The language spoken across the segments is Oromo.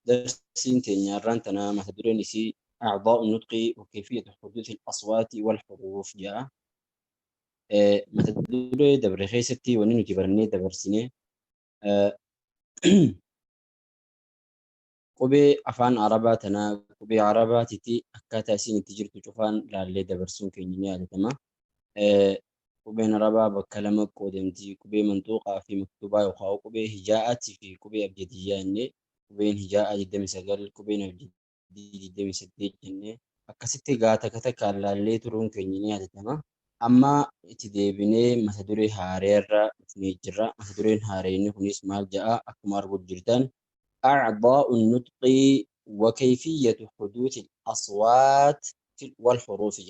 درسين تاني رانتنا مثل درينسي أعضاء النطق وكيفية حدوث الأصوات والحروف جاء مثل دري دبر خيستي ونينو كبرني دبر سنة قبي أفان عربة تنا قبي عربة تتي أكاتا سين تجر تشوفان لالي دبر سون كينيا لتما قبي عربة بكلمة قدمتي قبي منطوقة في مكتوبة وخاو قبي هجاءات في قبي أبجدية إني قبي هجاء جدا مسجل قبي نبجدي جدا مسدي إني أكاسيتي غاتا كتا لالي ترون كينيا لتما أما تدبيني مثدوري هاريرا نيجرا مثدوري هاريني هنيس مال جاء أكمار بجردان أعضاء النطق وكيفية حدوث الأصوات والحروف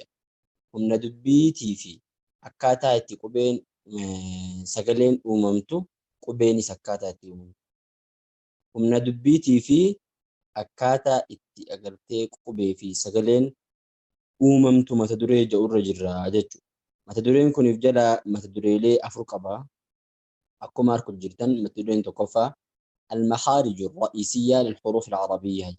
هم ندبيتي في أكاتا قبين سجلين أممتو قبين سكاتا أممتو هم ندبيتي في أكاتا أجرتي قبي في سجلين أممتو متدري جور جرا جتشو متدرين كون يفجلا متدري لي أفرقبا أكو ماركو جرتن متدرين تكفى المخارج الرئيسية للحروف العربية هي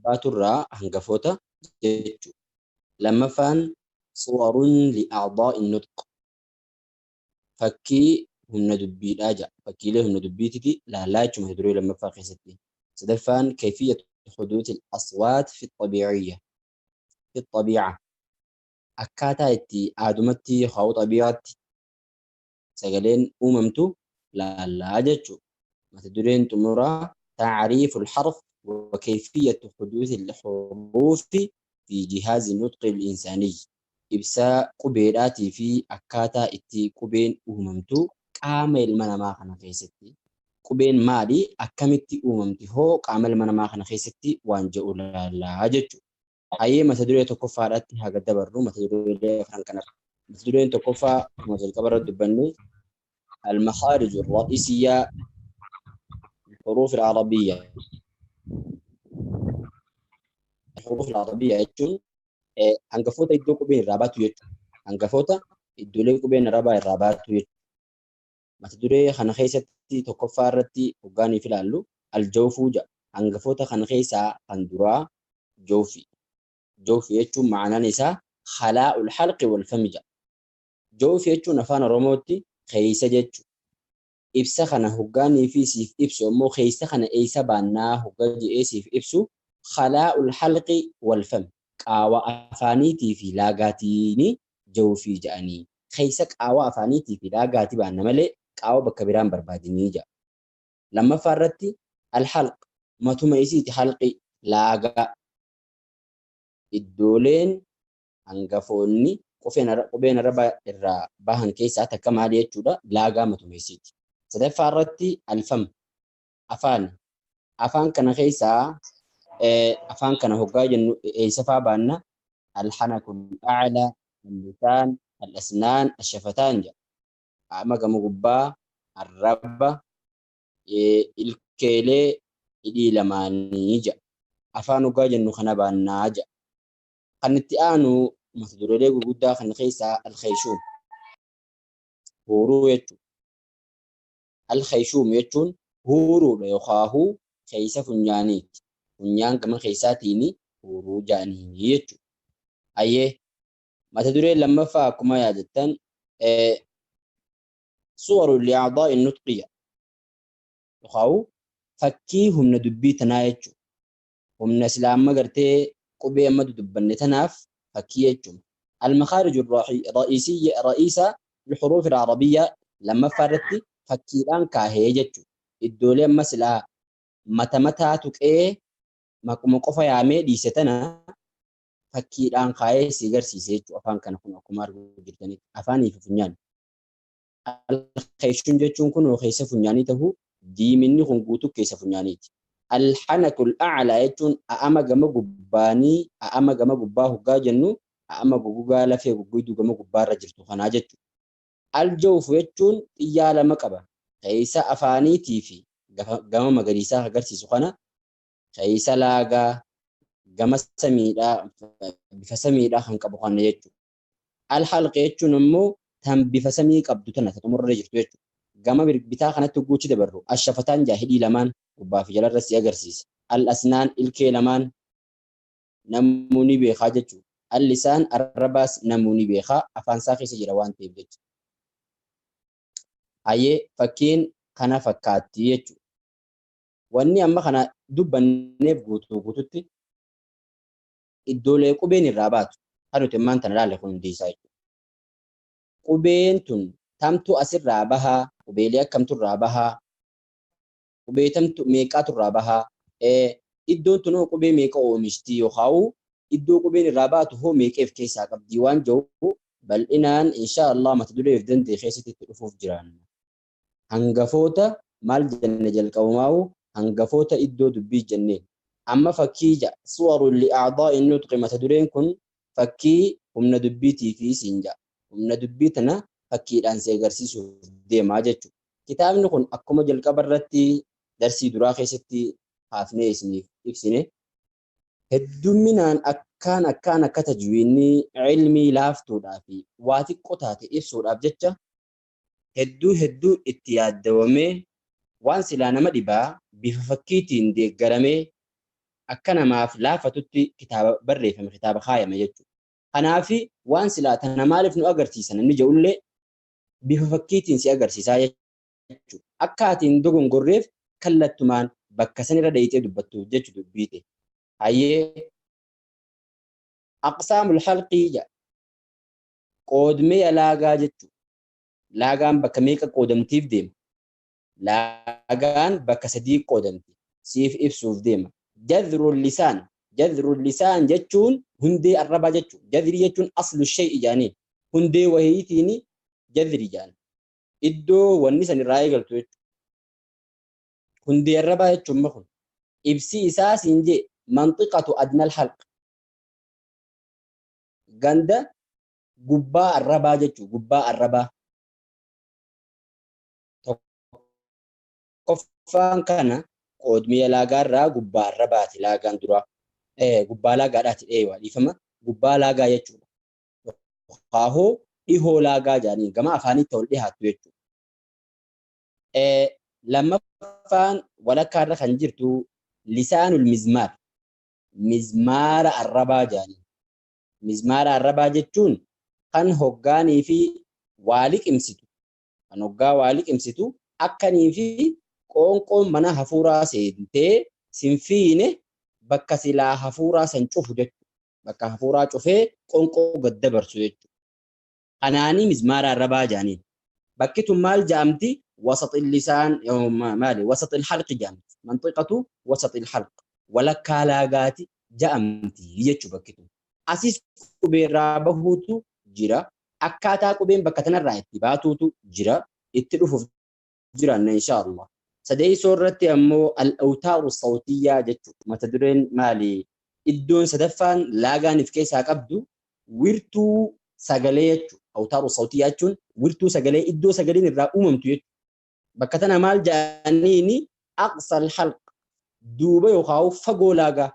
بات الراء هنقفوتا جتشو لما فان صور لأعضاء النطق فكي هم ندبي لاجا فكي له ندبي تدي لا لاج مهدروي لما فاقي ستي سدفان كيفية حدوث الأصوات في الطبيعية في الطبيعة أكاتا يتي آدمتي خاو طبيعتي سجلين أممتو لا لاجتشو متدرين تمرا تعريف الحرف وكيفية حدوث الحروف في جهاز النطق الإنساني إبساء قبيلاتي في أكاتا إتي قبين أممتو كامل منما خنا خيستي قبين مالي أكمتي أممتي هو كامل منما خنا خيستي وانجو لا جتشو أي متدرين تكفاراتي هاga dabarru متدرين فرانكنا متدرين تكفى مثل كبر الدبني المخارج الرئيسية الحروف العربية الحروف العربية يجون هنقفوتا يدوكو بين الرابات يجون هنقفوتا يدوليكو بين الرابات يجون ما تدري خنخيستي تكفارتي وغاني في الألو الجوفوجا هنقفوتا خنخيسا هندرا جوفي يجون معنا نساء خلاء الحلق والفمجة جوفي يجون نفانا روموتي خيسا يجون إبسا خنا هوغاني في سيف إبسو مو خيسا خنا إيسا بانا هوغاني إي سيف إبسو خلاء الحلق والفم قاوة أفانيتي في لاغاتيني جوفي جاني خيسا قاوة أفانيتي في لاغاتي بانا ملي قاوة بكبيران برباديني جا لما فردتي الحلق ما تميسيتي حلقي لاغا الدولين هنغفوني قبين ربا باهن كيسا تكمالي يجودا لاغا ما تميسيتي سدفع الرتي الفم أفان كان خيسا أفان كان هقاج سفا بانا الحنك الأعلى اللسان الأسنان الشفتان جا أما مقبا الربا الكيلي إدي لماني جا أفان هقاج خنا بانا جا خنتيانو مصدرولي قدا خن خيسا الخيشوم هورو يجو الخيشوم يجون هورو يخاهو خيسا فنيانيت فنيان كمان خيساتيني هورو جاني يجو أيه ما تدري لما فاكما يادتن صور لأعضاء النطقية يخاهو فكيهم ندبي تنايجو هم نسلام مقرتي قبي أمد دبن تناف فكي يجو المخارج رئيسة للحروف العربية لما فردتي فكيران كاهيجتو الدولة مثلا متى تكئ ما قفا يامي ديستنا فكيران كاهي سيجر سيسيجو أفان كان كنا كمار جرتني أفاني في فنيان الخيشون جتون كنو خيس فنياني تهو دي مني خنقوتو كيس فنيانيتي الحنك الأعلى يجون أما جما جباني أما جما جباه جاجنو أما جوجا لا في جوجو جما جبار رجلتو خناجتو الجوف يجون إيالا مكبا خيسا أفاني تيفي جما مجلسا هجرسي سخنا خيسا لاجا جما سميدا بفسميدا خنكبو خنا يجو الحلقة يجون مو تم بفسمي كبدو تنا تمر رجلتو يجو gama bitaa kanatti guuchi dabarru ashafataan jaahilii lamaan gubbaa fi jalarra si agarsiisa. Al-asnaan ilkee lamaan namuu ni beekaa jechuudha. Al-lisaan arrabaas namuu ni beekaa afaan isaa keessa jira waan ta'eef jechuudha. Hayyee fakkiin kana fakkaatti jechuudha. Wanni amma kana dubbanneef guututti iddoolee qubeen irraa baatu kan nuti ammaan tana ilaalle kun hundi isaa jechuudha. Qubeen tun tamtu asirraa bahaa, qubeelee akkamtu irraa bahaa, qubee tamtu meeqaatu irraa bahaa, iddoon tunoo qubee meeqa oomishtii yookaan iddoo qubeen irraa baatu hoo meeqeef keessaa qabdii waan jiru bal'inaan insha Allah mata duree of danda'e keessatti itti dhufuuf jiraan. Hangafoota maal jenne jalqabumaa'u hangafoota iddoo dubbii jenneen. Amma fakkii ja'a suwarun li'aadaa'i nutqi mata dureen kun fakkii humna dubbiitii fi siin ja'a. Humna dubbii tana fakkiidhaan si agarsiisuuf deemaa jechuudha. Kitaabni kun akkuma jalqaba irratti darsii duraa keessatti haafnee isiniif ibsine hedduminaan akkaan akka tajwiidni ilmii laaftuudhaa fi waa xiqqoo taate ibsuudhaaf jecha hedduu itti yaaddawamee waan silaa nama dhibaa bifa fakkiitiin deeggaramee akka namaaf laafatutti kitaaba barreeffame kitaaba kaayame jechuudha. Kanaaf waan silaa tana maaliif nu agarsiisan inni jedhullee bifa fakkiitiin si agarsiisaa jechuudha. Akka atiin dogongorreef kallattumaan bakka sanirra dheeyitee dubbattuuf jechuudha dubbiite. Hayyee aqsaamul halqii jedha. Qoodmee laagaa jechuudha. Laagaan bakka meeqa qoodamtiif deema? Laagaan bakka 3 qoodamti. Siif ibsuuf deema. Jadhrul lisaan jechuun hundee arrabaa jechuudha. Jadhrii jechuun aslu shay'i jaaniin. Hundee wahiitiin jadhrii jaan. Iddoo wanni san irraa eegaltu jechuudha. Hundee arrabaa jechuun makun. Ibsi isaa siin jee manxiqatu adnal halq. Ganda gubbaa arrabaa jechuudha. Gubbaa arrabaa. Qoffaan kana qoodmee laagaarraa gubbaa arrabaati laagaan duraa. Gubbaa laagaadhaati dheewaa dhiifama. Gubbaa laagaa jechuudha. Haahoo dhihoo laagaa jaaniin gama afaanitti ol dhiyaattu jechuudha. Lammaffaan walakkaarra kan jirtu lisaanul mizmaar. Mizmaara arrabaa jaaniin. Mizmaara arrabaa jechuun kan hoggaanii fi waa liqimsitu. Kan hoggaa waa liqimsitu akkanii fi qoonqoon mana hafuuraa seentee sinfiine bakka silaa hafuuraa san cufu jechuudha. Bakka hafuuraa cufee qoonqoo gad dabarsu jechuudha. Kanaanii mizmaara arrabaa jaaniin. Bakki tun maal jaamti? Wasaxil lisaan maali? Wasaxil halqi jaamti. Manxiqatu wasaxil halq. Walakkaa laagaati jaamti jechuudha bakki tun. Asis qubeerraa bahuutu jira. Akkaataa qubeen bakka tanarraa itti baatuutu jira. Itti dhufuuf jiran inshallah. Sadeessoo irratti ammoo al-awtaaru sawtiyyaa jechuudha. Mata dureen maali? Iddoon sadaffaan laagaan if keessaa qabdu wirtuu sagalee jechuudha. Awtaaru sawtiyyaa jechuun wirtuu sagalee iddoo sagaleen irraa uumamtu jechuudha. Bakka tana maal jaaniini aqsal halq. Duuba yookaan fagoo laagaa.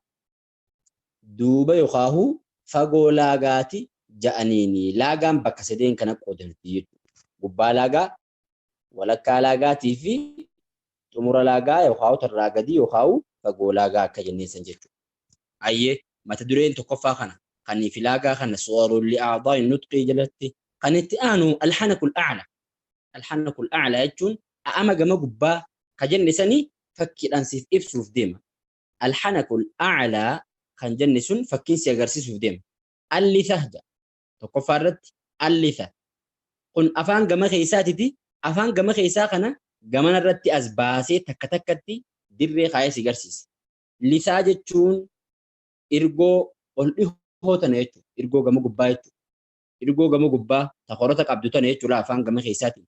Duuba yookaan fagoo laagaati ja'aniini. Laagaan bakka sadeen kana qoodamti jechuudha. Gubbaa laagaa, walakkaa laagaatii fi xumura laagaa yookaan tarraa gadi yookaan fagoo laagaa akka jenneessan jechuudha. Ayyee mata dureen tokkoffaa kana kan fi laagaa kana suwarul li'aadaa'i nutqii jalatti kan itti aanu alhanakul a'la. Alhanakul a'la jechuun a'ama gama gubbaa ka jenne sanii fakkiidhaan siif ibsuuf deema. Alhanakul a'la kan jenne sun fakkiin si agarsiisuuf deema. Allitha jedha. Tokkoffaa irratti allitha. Kun afaan gama keessaatiti. Afaan gama keessaa kana gamana irratti as baasee takka takkatti dirree kaayee si agarsiisa. Lisaa jechuun irgoo ol dhihoo tana jechuudha. Irgoo gama gubbaa jechuudha. Irgoo gama gubbaa ta horata qabdu tana jechuudha afaan gama keessaatiin.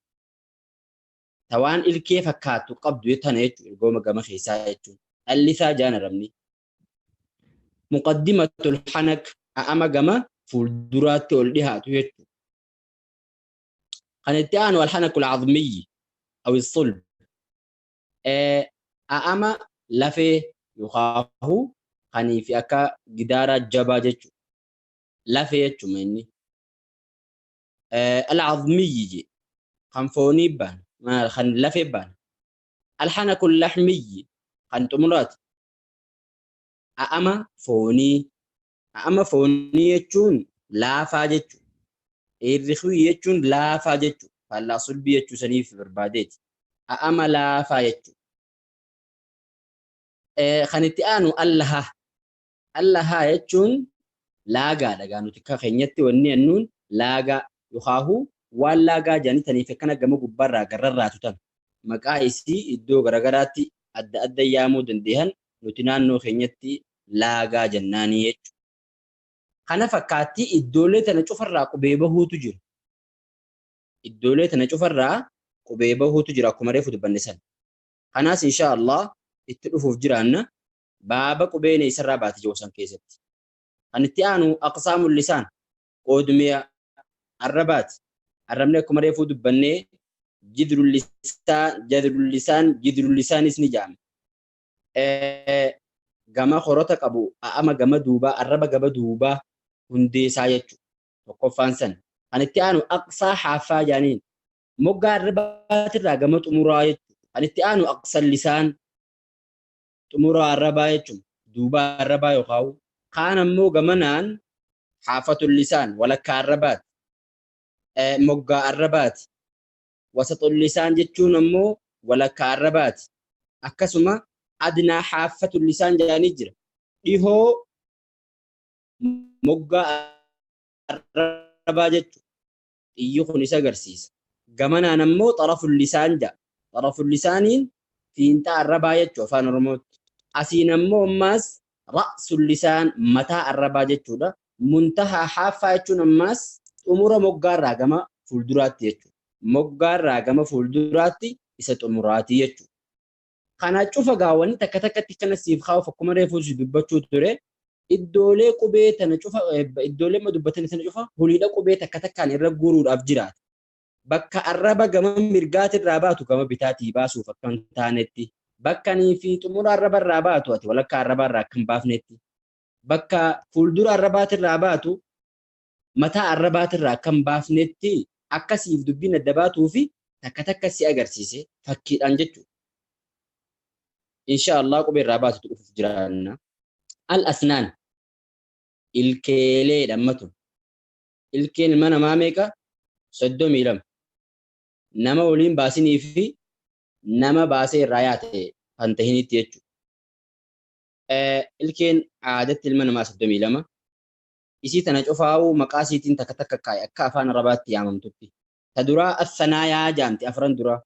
Ta waan ilkee fakkaatu qabdu tana jechuudha irgoo gama keessaa jechuudha. Allisaa jaan arabni. Muqaddimatul hanak a'ama gama fuulduraatti ol dhihaatu jechuudha. Kan itti aanu alhanakul azmiyyi aw as-sulb. A'ama lafee yookaan kanii fi akka gidaara jabaa jechuudha. Lafee jechuudha inni. Al-azmiyyi kan foonii baan ما خن لفبان الحنك اللحمي خن تمرات أما فوني يجون لا فاجت الرخوي يجون لا فاجت فلا صلبي يجو سنيف برباديت أما لا فاجت خنتي آنو الله يجون لاغا دغا نتكا خنيتي وني النون لاغا يخاهو واللاغا جاني تني فكنا غم غبرا غرراتو تن مقايسي ادو غرغراتي اد يامو دندهن نتنانو خنيتي لاغا جناني يچ خنا فكاتي ادوله تن چفرا قبيبه هوتو جير ادوله تن چفرا قبيبه هوتو جير اكو مريفو دبنسن خناس ان شاء الله اتدفو جيرانا بابا قبيني سرابات جوسن كيست انتيانو اقسام اللسان قودمية الربات الرملة مريفو دبني جذر اللسان اسمي جام غما خروتك ابو اما غما دوبا الربا غما دوبا هندي سايچو وقفانسن انتيانو اقصى حافا جانين موغا الربات را غما تمرايچو انتيانو اقصى اللسان تمرا الربايچو دوبا الربا يخاو كان مو غمنان حافة اللسان ولا كاربات موغا الربات وسط اللسان جتون مو ولا كاربات أكسما أدنى حافة اللسان جانجر إيهو موغا الربات جتو إيهو نساقرسيس غمنا نمو طرف اللسان جا طرف اللسان في انتا الربات جتو فان رموت أسين نمو ماس رأس اللسان متى الربات جتو دا منتهى حافة جتو نماس أمور موغا راقما فولدرات جتو موغا راقما فولدراتي إسا أموراتي جتو خانا تشوفا غاواني تكتكتي كان سيف خاو فكما ريفوز دبتشو توري الدولي قبي تنشوفا الدولي ما دبتني تنشوفا هوليدا قبي تكتكان الرقورور أفجرات بكا الربا غما مرقات الراباتو غما بتاتي باسو فكان تانتي بكاني في تمور الربا الراباتو أتي ولا كاربا راكم بافنتي بكا فولدور الربات الراباتو متى الربات الراكم بافنتي أكاسيف دبين الدباتو في تكتكسي أغرسيسي فكي أنجتو إن شاء الله قبل رابات تقف جرانا الأسنان الكيلي دمتو الكيل منا ماميكا صدو ميلم نما ولين باسيني في نما باسي الرايات فانتهيني تيجو الكين عادة المنا ما صدو ميلما إسي تنجوفاو مقاسيتين تكتك كاي أكافان ربات يامم تبتي تدرا الثنايا جامتي أفران درا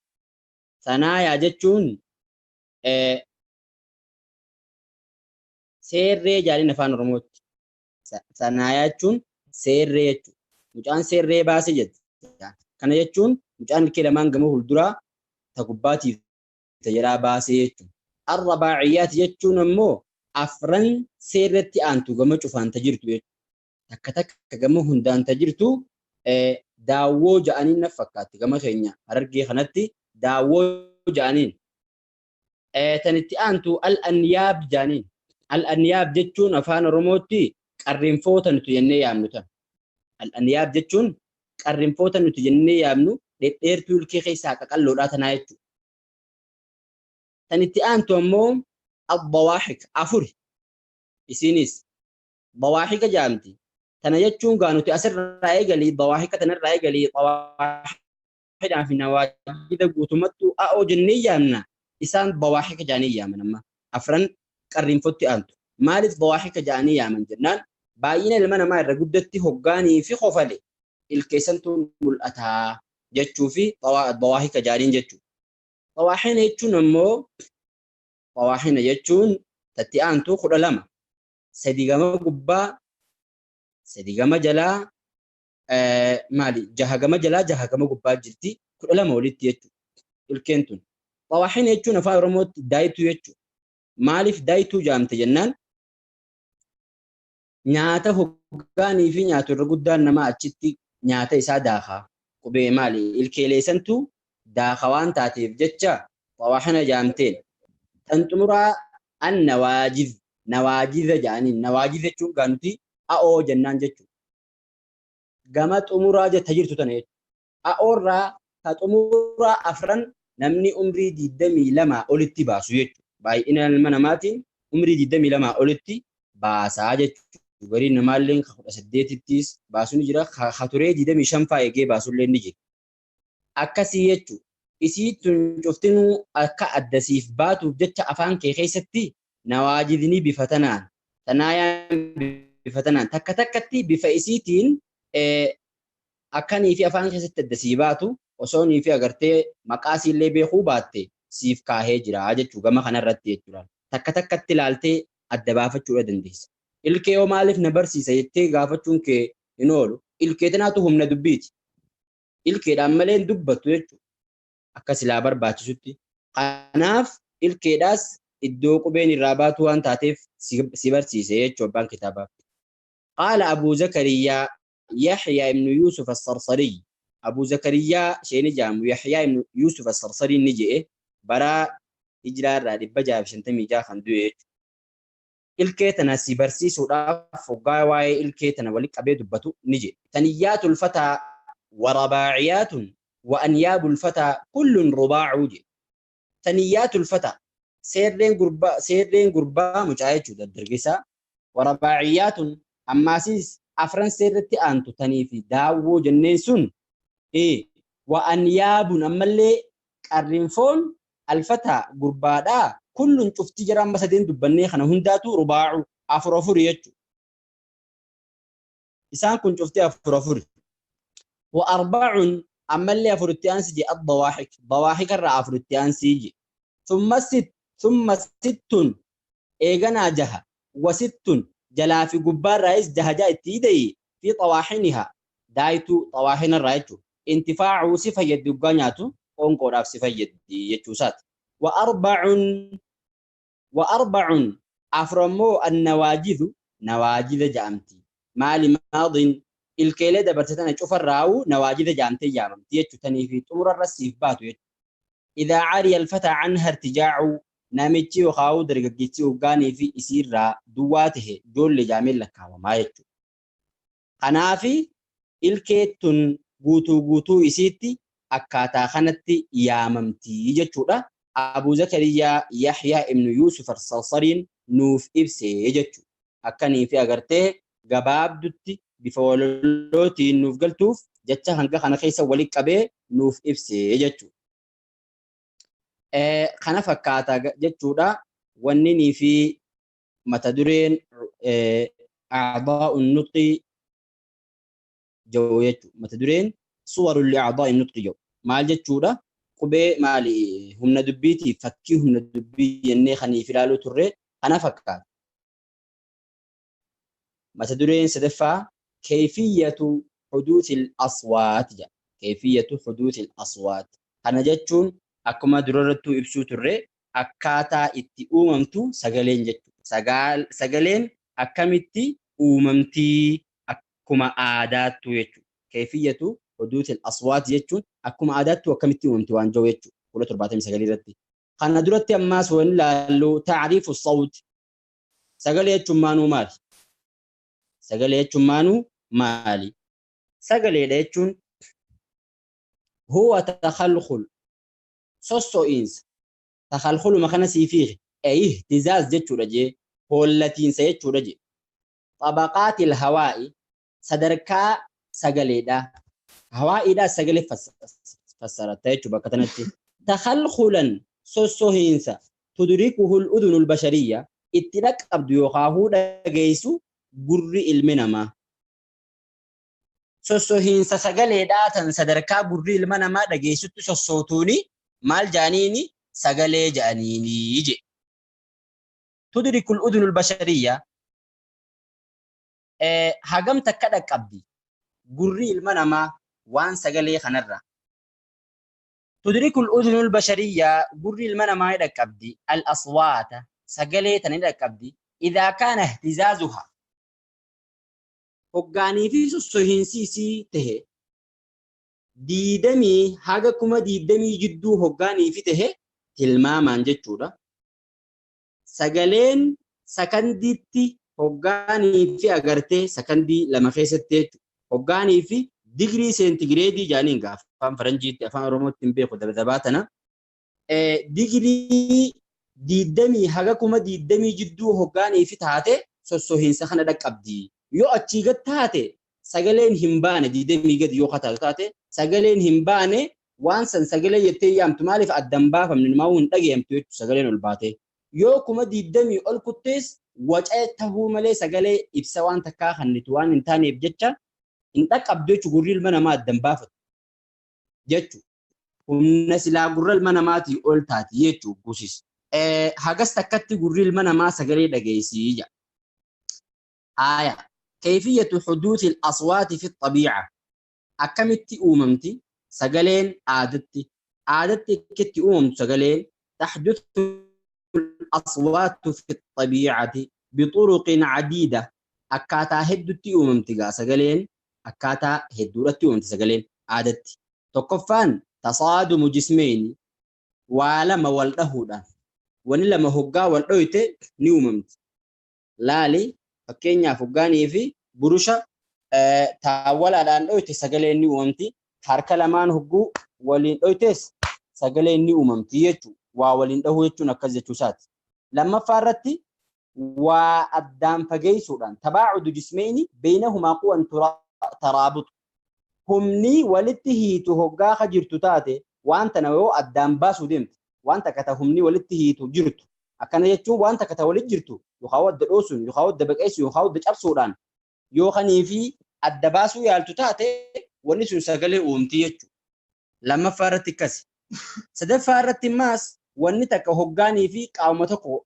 ثنايا جتشون seerree jaaliin afaan oromootti sanaayaa jechuun seerree jechuudha. Mucaan seerree baase jette. Kana jechuun mucaan ilkee lamaan gama fuulduraa ta gubbaatiif tajaajilaa baasee jechuudha. Arrabaaciyyaat jechuun ammoo afran seerretti aantu gama cufaan ta jirtu jechuudha. Takka takka gama hundaan ta jirtu daawwoo ja'aniin na fakkaatti gama keenya Harargee kanatti daawwoo ja'aniin. Tanitti aantu al-anyaab ja'aniin. الأنياب جتون أفان روموتي قرن فوتن تجني يامنو الأنياب جتون قرن فوتن تجني يامنو لتير تول كي خيسا كقلو لا تنايتو تنتي أنتو أمو الضواحك عفوري إسينيس ضواحك جامتي تنجتون قانو تأثر رأيقا لي ضواحك تنر رأيقا لي ضواحك في النواجد قوتمتو أو جني يامنا إسان ضواحك جاني يامنا أفرن قرن فوتي أنتو مالف ضواحك جاني يا من جنان باينا لمن ما الرجودتي هجاني في خوفلي الكيسنتو ملأتها جتشو في ضواحك جارين جتشو ضواحين يجون أمو ضواحين يجون تتي أنتو خد لما سديجما قبا سديجما جلا مالي جهجما جلا جهجما قبا جرتي خد لما ولدت يجو الكينتون ضواحين يجون فايرموت دايتو يجو مالف دايتو جامت جنان نياتا هوغاني في نياتو رغدان نما اچتي نياتا إسا داخا قبي مالي الكيليسنتو داخوان تاتيف جتشا وواحنا جامتين تنتمرا النواجذ نواجذ جاني نواجذ چون غانتي أو جنان جتشو غامت أمورا جا تجيرتو تنهيت أورا xumura afran namni umrii 22 olitti baasu jechuudha. Baay'ina ilma namaatiin umrii 22 olitti baasaa jechuudha. Gariin namaallee 18ttis baasuu ni jira. Turee 25 fa'aa eegee baasullee ni jira. Akkasii jechuudha. Isii tun cuftinuu akka addasiif baatuuf jecha afaan kee keessatti nawaajidni bifa tanaan, tanaayaan bifa tanaan, takka takkatti bifa isiitiin akkanii fi afaan keessatti addasii baatu osoo nii fi agartee maqaa isiillee beekuu baatte siif kaahee jira jechuudha. Gama kanarratti jechuudha. Takka takkatti ilaaltee adda baafachuu dandeessa. Ilkee yoo maaliif na barsiisa jettee gaafachuun kee hin oolu. Ilkee tanaatu humna dubbiiti. Ilkeedhaan malee hin dubbattu jechuudha. Akka silaa barbaachisutti. Kanaaf ilkeedhaas iddoo qubeen irraa baatu waan taateef si barsiise jechuudha abbaan kitaabaa. Qaala Abuu Zakariyaa Yahyaa ibnu Yuusuf as-Sarsarii. Abuu Zakariyaa isheen ijaamu Yahyaa ibnu Yuusuf as-Sarsarii ni jedhe bara hijiraa irraa 656 kan du'e jechuudha. Ilkee tana si barsiisuudhaaf hoggaa waa'ee ilkee tana walitti qabee dubbatu ni jedhe. Taniyyaatul fataa warabaaciyaatun وأنياب الفتى كل رباع جي تنيات الفتى سيرين قربا مجايج الدرقسة ورباعيات أماسيس أفران سيرتي أنتو تنيفي داو جنيسون وأنياب أما اللي الرنفون الفتى قربا دا كل شفتي جرام مسدين دبني خنا هنداتو رباع أفرافور يجو إسان كن شفتي أفرافور وأربع أما اللي أفرتيان سيجي الضواحك الرا أفرتيان سيجي ثم ست إيغانا جها وست جلا في قبار رئيس جهجاء التيدي في طواحنها دايتو طواحن الرأيتو انتفاع صفة يدقانياتو ونقول صفة يجوسات وأربع أفرمو النواجذ نواجذ جامتي مال ماضٍ الكيلة دبرتنا تشوف الراو نواجذ جامتي جامتي يجتني في طمر الرسيف باتو إذا عاري الفتى عنها ارتجاع نامتي وخاو درجتي وقاني في إسير را دواته دول جامل لك وما يجو خنافي الكيتن قوتو إسيتي أكاتا خنتي ياممتي يجتو أبو زكريا يحيى ابن يوسف الصرصرين نوف إبسي يجتو أكاني في أغرته قباب دوتي بفولوتي نوف قلتوف جتشا هنقا خانا خيسا وليك أبي نوف إبسي يجتو خانا فكاتا جتشو دا ونيني في متدورين أعضاء النطق جو يجتو متدورين صور لأعضاء النطق جو مال جتشو دا قبي مالي هم ندبيتي فكي هم ندبي يني خاني فلالو تري خانا فكاتا متدورين سدفا كيفية حدوث الأصوات جا. كيفية حدوث الأصوات أنا جتشون أكما دررتو إبسو تري أكاتا إتي أوممتو سغلين جتشو سغلين أكامتي أوممتي أكما آداتو يتشو كيفية حدوث الأصوات جتشون أكما آداتو أكامتي أوممتي وانجو يتشو ولا ترباتي سغلين رتي خانا درتي أماس ونلالو تعريف الصوت سغل يتشو مانو مال سغل يتشو مانو مالي سغل يدچون هو تخلخل سوسو إنس تخلخل مخنا سيفيه أي اهتزاز جتشو رجي هولتين سيجتشو رجي طبقات الهواء صدركا سغل دا هواء دا سغل فسرت يجتشو بكتنتي تخلخلا سوسو إنس تدركه الأذن البشرية اتلك أبدو يخاهو دا جيسو قرر المنما sosohiinsa sagaleedhaatan sadarkaa gurri ilma namaa dhageessutti sossootuuni maal jaaniini sagalee jaaniini je tudrikul udunul bashariya hagam takka dhaqqabdi gurri ilma namaa waan sagalee kanarra tudrikul udunul bashariya gurri ilma namaa dhaqqabdi al aswaata sagalee tan dhaqqabdi idha kana ihtizazuha hoggaanii fi sosohiinsiisii tahe diidamii haga kuma diidamii jidduu hoggaanii fi tahe tilmaamaan jechuudha. Sagaleen sakandiitti hoggaanii fi agartee sakandii lama keessatti hoggaanii fi digirii seentigireedii jaaniin gaa afaan faranjiitti afaan oromootti hin beeku dabalatana digirii 20 haga 20 jidduu hoggaanii fi taate sossohiinsa kana dhaqqabdi. Yoo achii gad taate sagaleen hin baane 20 gad yoo taate sagaleen hin baane waan san sagalee jettee yaamtu maaliif addan baafamne namaa hin dhageenyamtu jechuudha sagaleen ol baate. Yoo 20 ol kuttees wacaa tahuu malee sagalee ibsa waan takkaa kannitu waan hin taaneef jecha hin dhaqqabdu jechuudha gurri ilma namaa addan baafatu jechuudha. Humna silaa gurra ilma namaatii ol taati jechuudha gusis. Hagas takkatti gurri ilma namaa sagalee dhageessii jira. Aaya. كيفية حدوث الأصوات في الطبيعة أكمتي أوممتي سجلين عادتي كتي أومم سجلين تحدث الأصوات في الطبيعة بطرق عديدة أكاتا هدتي أوممتي سجلين أكاتا هدورتي أوممتي سجلين عادتي تقفان تصادم جسمين ولما والدهودا ونلما هقا والدويته نيوممتي لالي fakkeenyaaf hoggaanii fi burusha taawwalaadhaan dhoyte sagaleen ni uumamti. Harka lamaan hogguu waliin dhoytes sagaleen ni uumamti jechuudha. Waa waliin dhahuu jechuun akkas jechuusaati. Lammaffaa irratti waa addaan fageessuudhaan tabaacudu jismeeni beeynahumaa quwan taraabutu. Humni walitti hiitu hoggaa ka jirtu taate wanta na yoo addaan baasuu deemte wanta kata humni walitti hiitu jirtu. Akkana jechuun wanta kata walitti jirtu yookaan wadda dhoosuun yookaan wadda baqeessu yookaan wadda cabsuudhaan yookanii fi adda baasuu yaaltu taate wanni sun sagalee uumti jechuudha. Lammaffaa irratti akkasi. Sadaffaa irratti immaas wanni takka hoggaanii fi qaama tokko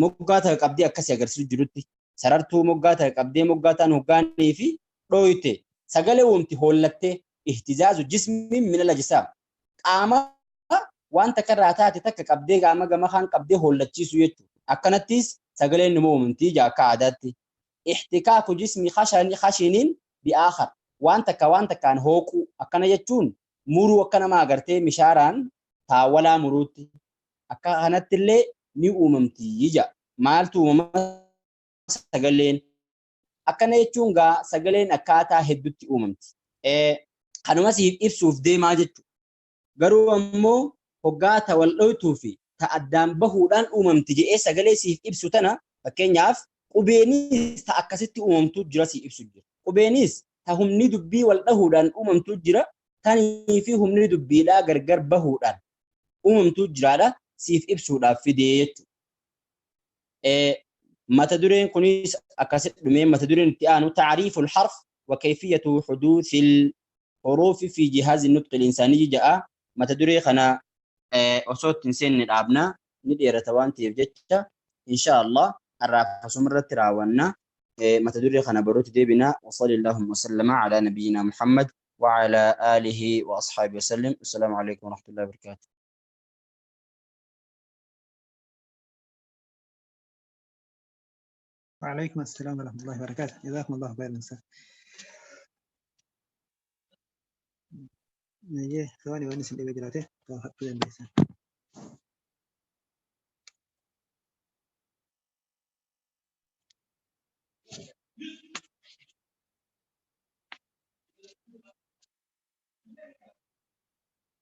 moggaa ta'e qabdee akkasii agarsiisu jirutti sarartuu moggaa ta'e qabdee moggaa ta'an hoggaanii fi dhooyte sagalee uumti hollattee ihtizaazu jismiin mina lajisaa qaama wanta karraa taate takka qabdee qaama gama kaan qabdee hollachiisu jechuudha. Akkanattis sagaleen numa uumamtii jaakka aadaatti. Ihtikaaku jismi khashiniin bi'aakhar wanta kaan hooquu akkana jechuun muruu akka nama agartee mishaaraan taawwalaa muruutti akka kanatti illee ni uumamtii jaa. Maaltu uumama sagaleen akkana jechuun gaa sagaleen akkaataa hedduutti uumamti. Kanuma siif ibsuuf deemaa jechuudha. Garuu ammoo hoggaa ta wal dhoytuu fi ta addaan bahuudhaan uumamti jedhee sagalee siif ibsu tana fakkeenyaaf qubeenis ta akkasitti uumamtu jira siif ibsu jira. Qubeenis ta humni dubbii wal dhahuudhaan uumamtu jira tanii fi humni dubbiidhaa gargar bahuudhaan uumamtu jiraadha siif ibsuudhaaf fidee jechuudha. Mata dureen kunis akkasitti dhumee mata dureen itti aanu taariiful harf wa kayfiyatu huduuthil huruufi fi jihaazi nutqi linsaanii ja'a. Mata duree kana osoo ittiin seenne dhaabna ni dheerata waan ta'eef jecha inshaallah arraafasuma irratti raawwanna mata duree kana baruutti deebina wasalli allahumma wasallama ala nabiyyina muhammad wa ala alihi wa ashaabihi wasallim. Assalaamu alaikum wa rahmatullahi wa barakatuh. وعليكم السلام ورحمة الله وبركاته. جزاكم الله خيرا. نجي ثواني ونس اللي بجراته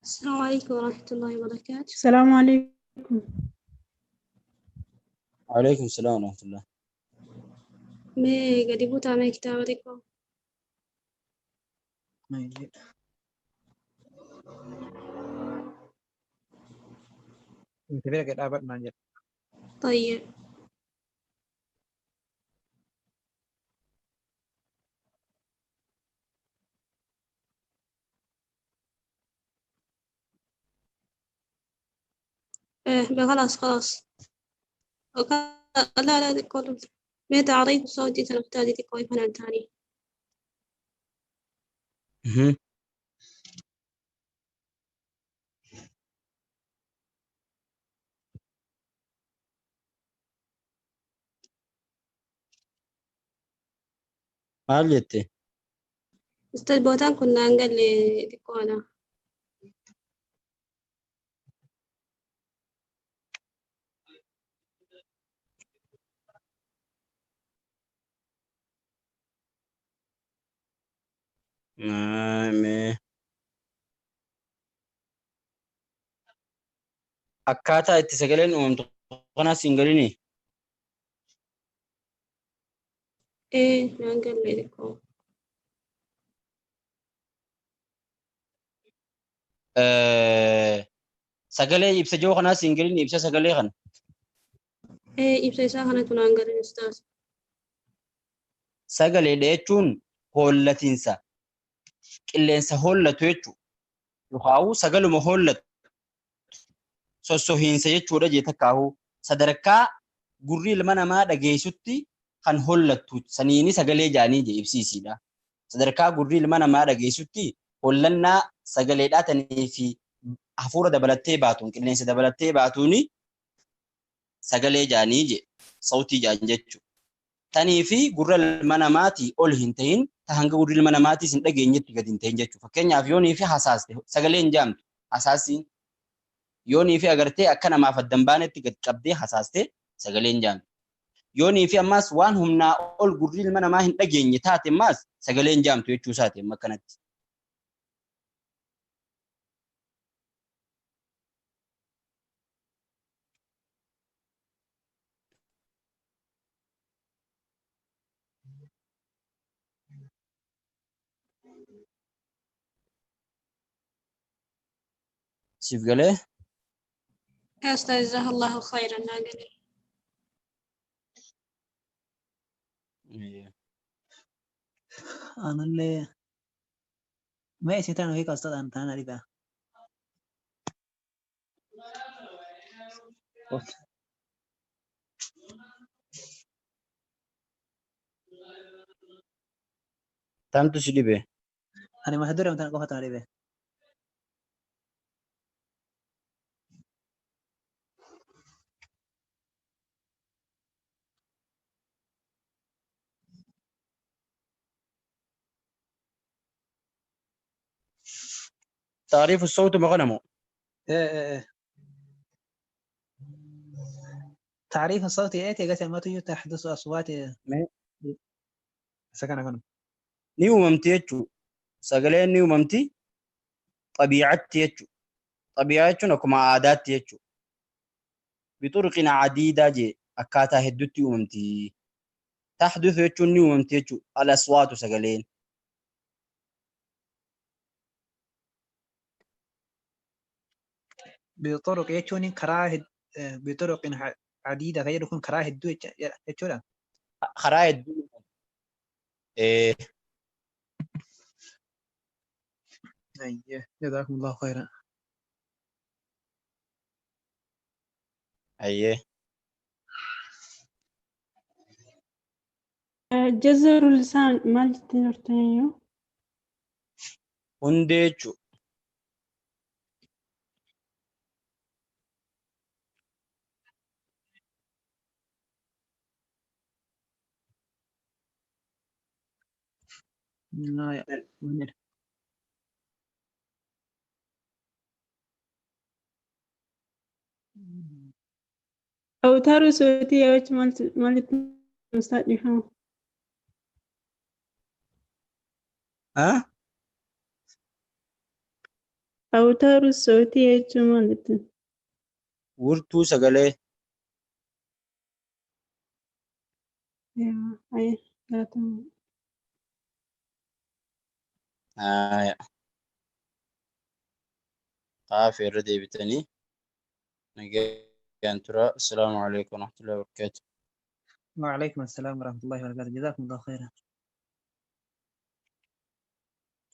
السلام عليكم ورحمة الله وبركاته. السلام عليكم. وعليكم السلام ورحمة الله. मैं गरीबों तामे किताब देखो انت فيك الابد ما جت. طيب خلاص لا تقول ما تعريض صوتي سنحتاج تقوي فنان ثاني. Haalete. Ustaz bootaan kun naan galle xiqqoodha. akkaataa itti sagaleen uumamtu kanaas hin galini. نانجل ليكو Sagalee ibsa jiru kanaas hin galini ibsa sagalee kana. إبسا ساخنة نانجل أستاذ Sagaleedha jechuun hollatiinsa qilleensa hollatu jechuudha. Yookaan sagaluma hollatu sossohiinsa jechuudha jeeta kaa'u sadarkaa gurri ilma namaa dhageessutti kan hollattu saniini sagalee jaanii je ibsiisiidha. Sadarkaa gurri ilma namaa dhageessutti hollannaa sagaleedhaa tanii fi hafuura dabalattee baatuun qilleensa dabalattee baatuuni sagalee jaanii je sautii jaan jechuudha. Tanii fi gurra ilma namaatii ol hin ta'in ta hanga gurri ilma namaatiis hin dhageenyetti gad hin ta'in jechuudha. Fakkeenyaaf yoonii fi hasaaste sagalee hin jaamtu hasaasiin yoonii fi agartee akka namaaf addan baanetti gad qabdee hasaaste sagalee hin jaamtu. Yoonii fi ammaas waan humnaa ol gurri ilma namaa hin dhageenye taate ammaas sagalee hin jaamtu jechuu isaati amma kanatti. Siif galee? يا أستاذ جزاه الله خيرا نانجل أنا اللي ما يصير هيك أستاذ أنت أنا ريبا Tamtu si dhibe. أنا ما هدور أنت قفت أنا ريبا تعريف الصوت مغنمه. إيه تعريف الصوت يأتي قسم ما تيجي تحدث أصوات سكن كنو Ni uumamti jechuudha. Sagaleen ni uumamti xabiicatti jechuudha. Xabiicaa jechuun akkuma aadaatti jechuudha. Bixurqin adiidaa jee akkaataa hedduutti uumamti. Tahduthu jechuun ni uumamti jechuudha. Al-aswaatu sagaleen. بطرق يجون كراهد بطرق عديدة غير يكون كراهد دو يجولا Karaa hedduu. أيه جزاكم الله خيرا Ayyee. جزر اللسان مال تنرتنيو Hundee jechuudha. لا يا أوتار صوتية وش مال مستأنفة ها؟ أوتار الصوتية وش مال Wurtuu sagalee. يا أي لا تم Qaafii irra deebitanii nagaan tura. Assalaamu alaikum warahmatullahi wabarakatuh. وعليكم السلام ورحمة الله وبركاته جزاكم الله خيرا